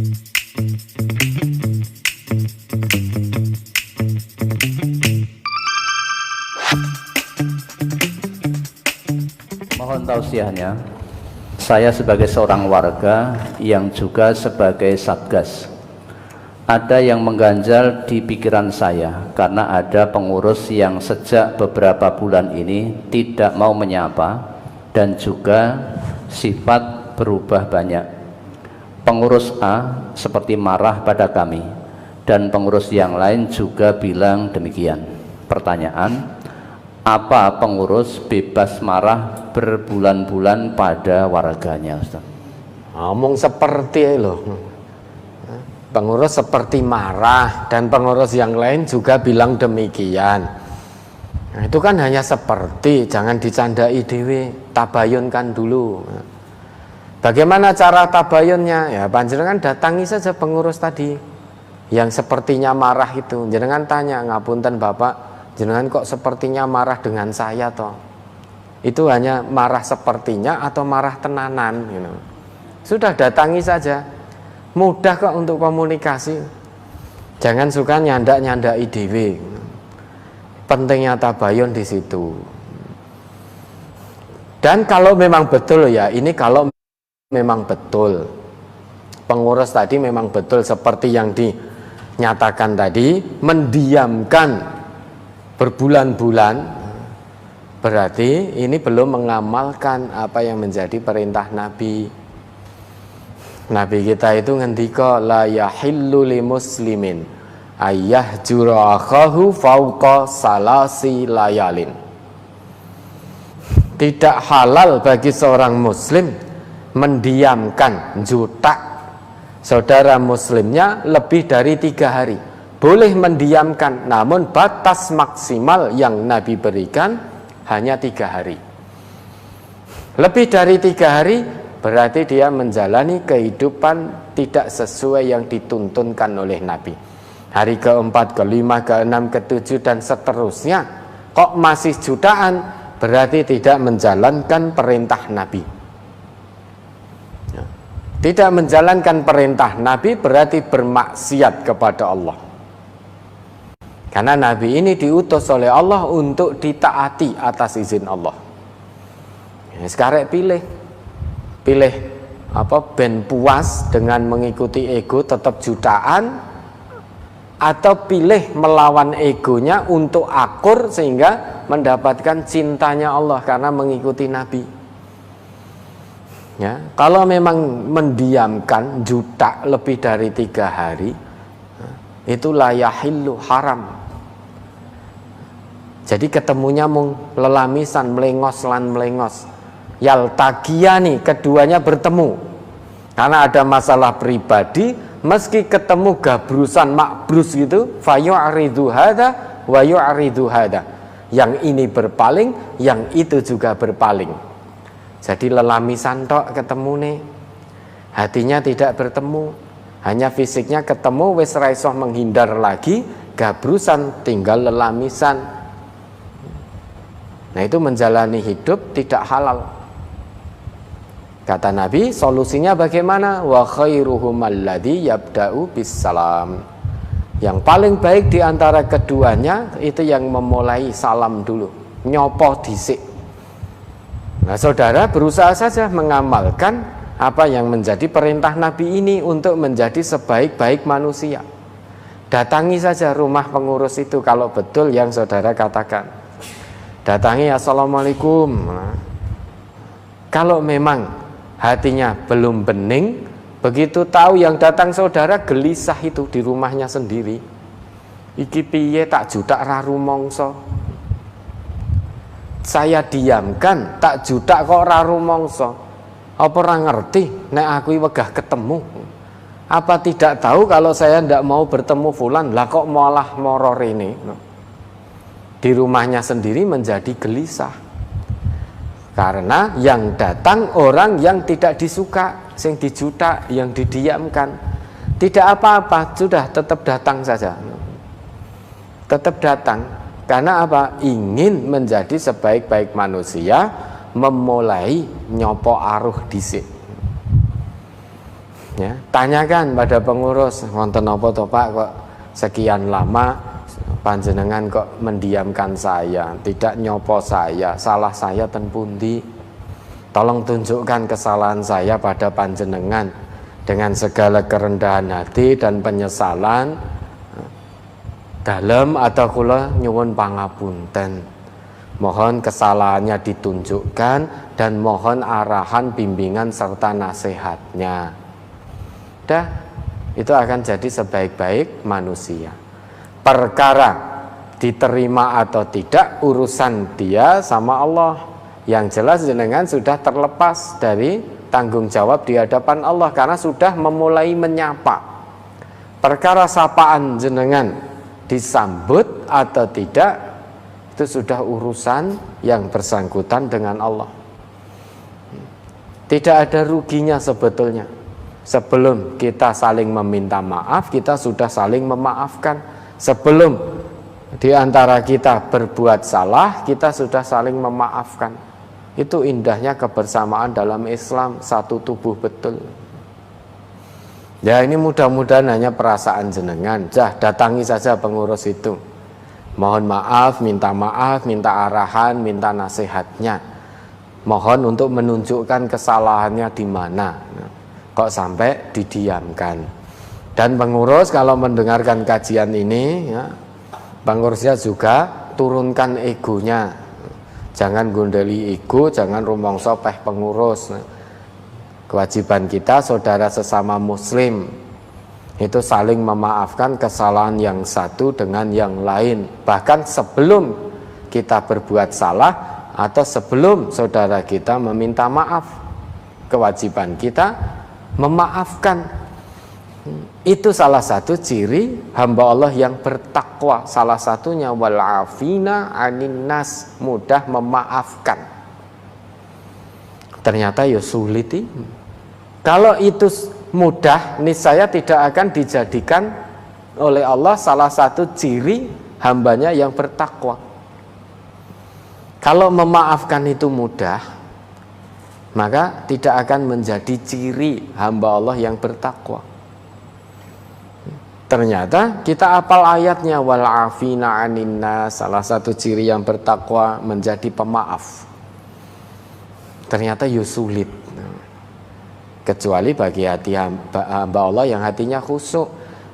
Mohon tausiahnya, saya sebagai seorang warga yang juga sebagai satgas, ada yang mengganjal di pikiran saya karena ada pengurus yang sejak beberapa bulan ini tidak mau menyapa dan juga sifat berubah banyak. Pengurus A seperti marah pada kami dan pengurus yang lain juga bilang demikian. Pertanyaan, apa pengurus bebas marah berbulan-bulan pada warganya, Ustaz? Ngomong seperti loh. Pengurus seperti marah dan pengurus yang lain juga bilang demikian. Nah, itu kan hanya seperti, jangan dicandai dewe, tabayunkan dulu. Bagaimana cara tabayunnya? Ya panjenengan datangi saja pengurus tadi yang sepertinya marah itu. Jenengan tanya, ngapunten Bapak, jenengan kok sepertinya marah dengan saya toh? Itu hanya marah sepertinya atau marah tenanan gitu. Sudah datangi saja. Mudah kok untuk komunikasi. Jangan suka nyandak-nyandai dewe. Pentingnya tabayun di situ. Dan kalau memang betul ya, ini kalau memang betul pengurus tadi memang betul seperti yang dinyatakan tadi, mendiamkan berbulan-bulan, berarti ini belum mengamalkan apa yang menjadi perintah Nabi. Nabi kita itu ngendika la yahillu li muslimin ayyahjura akhahu fauqa salasi layalin. Tidak halal bagi seorang muslim mendiamkan, jutak saudara muslimnya lebih dari 3 hari. Boleh mendiamkan, namun batas maksimal yang Nabi berikan hanya 3 hari. Lebih dari 3 hari berarti dia menjalani kehidupan tidak sesuai yang dituntunkan oleh Nabi. Hari ke-4, ke-5, ke-6, ke-7 dan seterusnya kok masih jutaan, berarti tidak menjalankan perintah Nabi. Tidak menjalankan perintah Nabi berarti bermaksiat kepada Allah. Karena Nabi ini diutus oleh Allah untuk ditaati atas izin Allah. Sekarang pilih apa, ben puas dengan mengikuti ego tetap jutaan, atau pilih melawan egonya untuk akur sehingga mendapatkan cintanya Allah karena mengikuti Nabi. Ya, kalau memang mendiamkan juta lebih dari 3 hari, itu la yahillu, haram. Jadi ketemunya mung lelamisan, melengos lan melengos. Yaltagiyani, keduanya bertemu karena ada masalah pribadi, meski ketemu gabrusan makbrus gitu, fayu'ridu hadza wa yu'ridu hadza. Yang ini berpaling, yang itu juga berpaling. Jadi lelamisan tok ketemu nih, hatinya tidak bertemu, hanya fisiknya ketemu, wis ra iso menghindar lagi, gabrusan tinggal lelamisan. Nah itu menjalani hidup tidak halal. Kata Nabi, solusinya bagaimana? Wa khairuhum alladzi yabda'u bissalam. Yang paling baik di antara keduanya itu yang memulai salam dulu, nyopo dhisik. Nah, saudara berusaha saja mengamalkan apa yang menjadi perintah Nabi ini untuk menjadi sebaik-baik manusia. Datangi saja rumah pengurus itu kalau betul yang saudara katakan. Datangi, assalamualaikum. Nah, kalau memang hatinya belum bening, begitu tahu yang datang saudara gelisah itu di rumahnya sendiri. Iki piye tak judak ra rumangsa. Saya diamkan tak judak kok ra rumangsa. Apa ora ngerti nek aku wegah ketemu? Apa tidak tahu kalau saya ndak mau bertemu fulan, lah kok malah moro rene. Di rumahnya sendiri menjadi gelisah. Karena yang datang orang yang tidak disuka, yang dijuta, yang didiamkan. Tidak apa-apa, sudah tetap datang saja. Tetap datang. Karena apa? Ingin menjadi sebaik-baik manusia, memulai nyopo aruh dhisik. Ya, tanyakan pada pengurus, wonten apa to Pak kok sekian lama panjenengan kok mendiamkan saya, tidak nyopo saya, salah saya ten pundi? Tolong tunjukkan kesalahan saya pada panjenengan dengan segala kerendahan hati dan penyesalan. Dalem atau kula nyuwun pangapunten. Mohon kesalahannya ditunjukkan dan mohon arahan, bimbingan serta nasihatnya. Dah, itu akan jadi sebaik-baik manusia. Perkara diterima atau tidak urusan dia sama Allah. Yang jelas jenengan sudah terlepas dari tanggung jawab di hadapan Allah karena sudah memulai menyapa. Perkara sapaan jenengan disambut atau tidak, itu sudah urusan yang bersangkutan dengan Allah. Tidak ada ruginya sebetulnya. Sebelum kita saling meminta maaf, kita sudah saling memaafkan. Sebelum di antara kita berbuat salah, kita sudah saling memaafkan. Itu indahnya kebersamaan dalam Islam, satu tubuh betul. Ya, ini mudah-mudahan hanya perasaan jenengan. Datangi saja pengurus itu. Mohon maaf, minta arahan, minta nasihatnya. Mohon untuk menunjukkan kesalahannya di mana. Kok sampai didiamkan. Dan pengurus kalau mendengarkan kajian ini, ya, pengurusnya juga turunkan egonya. Jangan gundeli ego, jangan rumangsa peh pengurus. Kewajiban kita saudara sesama muslim itu saling memaafkan kesalahan yang satu dengan yang lain. Bahkan sebelum kita berbuat salah atau sebelum saudara kita meminta maaf, kewajiban kita memaafkan. Itu salah satu ciri hamba Allah yang bertakwa. Salah satunya wal afina anin nas, mudah memaafkan. Ternyata ya sulit. Kalau itu mudah, niscaya tidak akan dijadikan oleh Allah salah satu ciri hambanya yang bertakwa. Kalau memaafkan itu mudah, maka tidak akan menjadi ciri hamba Allah yang bertakwa. Ternyata kita apal ayatnya wal afina anin nas, salah satu ciri yang bertakwa menjadi pemaaf. Ternyata ya sulit. Kecuali bagi hati hamba Allah yang hatinya khusyuk,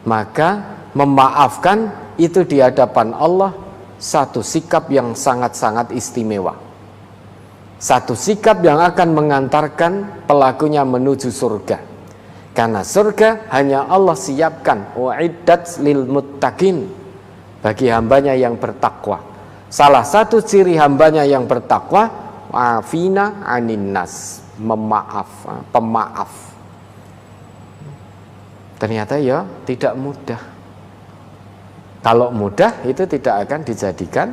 maka memaafkan itu di hadapan Allah satu sikap yang sangat-sangat istimewa, satu sikap yang akan mengantarkan pelakunya menuju surga, karena surga hanya Allah siapkan uiddat lil muttaqin, bagi hambanya yang bertakwa. Salah satu ciri hambanya yang bertakwa afina anin nas, pemaaf. Ternyata ya tidak mudah. Kalau mudah itu tidak akan dijadikan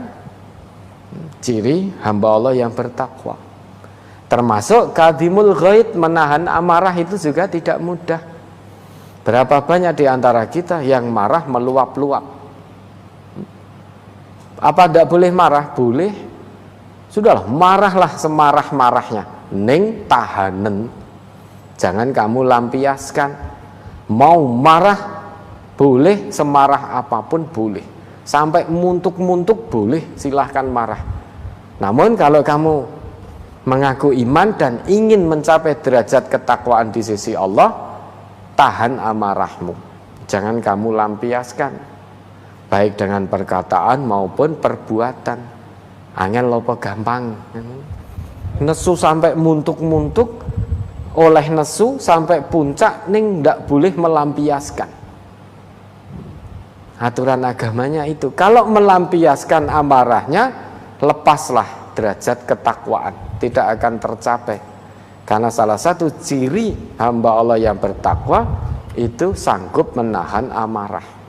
ciri hamba Allah yang bertakwa. Termasuk kadhimul ghaid, menahan amarah itu juga tidak mudah. Berapa banyak di antara kita yang marah meluap-luap. Apa tidak boleh marah? Boleh. Sudahlah, marahlah semarah-marahnya. Ning tahanen, jangan kamu lampiaskan. Mau marah boleh, semarah apapun boleh, sampai muntuk-muntuk boleh, silahkan marah. Namun kalau kamu mengaku iman dan ingin mencapai derajat ketakwaan di sisi Allah, tahan amarahmu, jangan kamu lampiaskan, baik dengan perkataan maupun perbuatan. Angel lopo gampang. Nesu sampai muntuk-muntuk, oleh nesu sampai puncak, ning ndak boleh melampiaskan. Aturan agamanya itu. Kalau melampiaskan amarahnya, lepaslah derajat ketakwaan, tidak akan tercapai. Karena salah satu ciri hamba Allah yang bertakwa itu sanggup menahan amarah.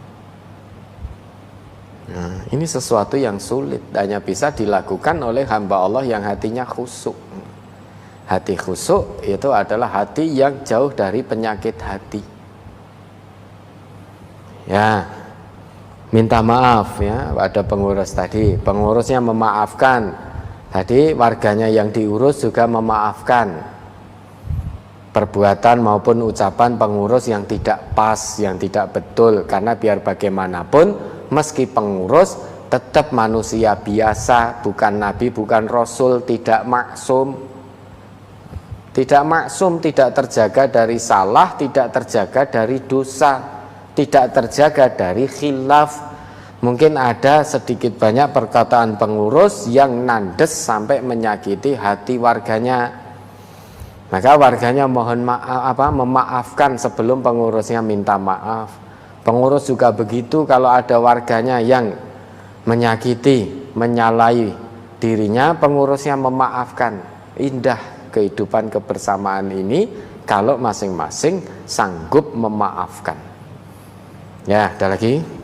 Nah, ini sesuatu yang sulit, hanya bisa dilakukan oleh hamba Allah yang hatinya khusyuk. Hati khusyuk itu adalah hati yang jauh dari penyakit hati. Ya, minta maaf ya pada pengurus tadi. Pengurusnya memaafkan. Tadi warganya yang diurus juga memaafkan. perbuatan maupun ucapan pengurus yang tidak pas, yang tidak betul. Karena biar bagaimanapun meski pengurus tetap manusia biasa, bukan nabi, bukan rasul, tidak maksum. Tidak maksum, tidak terjaga dari salah, tidak terjaga dari dosa, tidak terjaga dari khilaf. Mungkin ada sedikit banyak perkataan pengurus yang nandes sampai menyakiti hati warganya. Maka warganya mohon maaf, memaafkan sebelum pengurusnya minta maaf. Pengurus juga begitu, kalau ada warganya yang menyakiti, menyalahi dirinya, pengurusnya memaafkan. Indah kehidupan kebersamaan ini kalau masing-masing sanggup memaafkan. Ya, ada lagi.